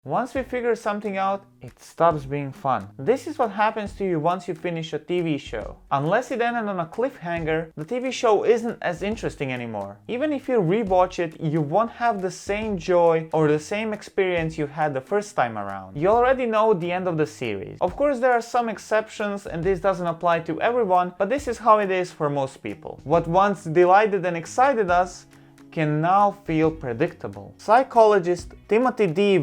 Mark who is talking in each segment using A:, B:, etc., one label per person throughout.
A: Once we figure something out, it stops being fun. This is what happens to you once you finish a TV show. Unless it ended on a cliffhanger, the TV show isn't as interesting anymore. Even if you rewatch it, you won't have the same joy or the same experience you had the first time around. You already know the end of the series. Of course, there are some exceptions and this doesn't apply to everyone, but this is how it is for most people. What once delighted and excited us can now feel predictable. Psychologist Timothy D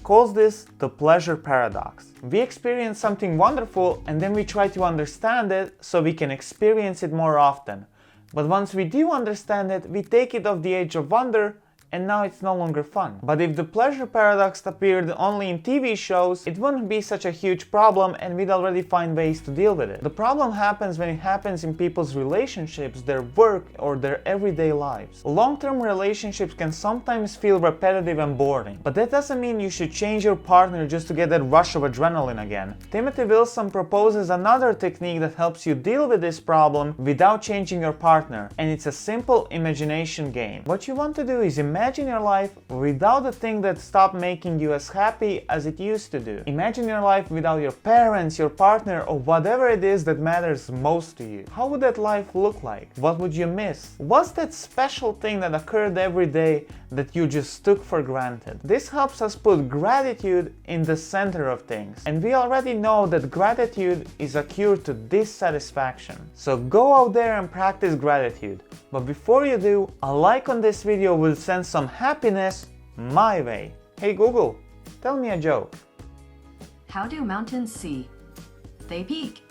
A: calls this the pleasure paradox. We experience something wonderful and then we try to understand it so we can experience it more often. But once we do understand it, we take it off the edge of wonder and now it's no longer fun. But if the pleasure paradox appeared only in TV shows, it wouldn't be such a huge problem and we'd already find ways to deal with it. The problem happens when it happens in people's relationships, their work, or their everyday lives. Long-term relationships can sometimes feel repetitive and boring, but that doesn't mean you should change your partner just to get that rush of adrenaline again. Timothy Wilson proposes another technique that helps you deal with this problem without changing your partner, and it's a simple imagination game. What you want to do is imagine your life without the thing that stopped making you as happy as it used to do. Imagine your life without your parents, your partner, or whatever it is that matters most to you. How would that life look like? What would you miss? What's that special thing that occurred every day that you just took for granted? This helps us put gratitude in the center of things. And we already know that gratitude is a cure to dissatisfaction. So go out there and practice gratitude. But before you do, a like on this video will send some happiness my way. Hey Google, tell me a joke.
B: How do mountains see? They peak.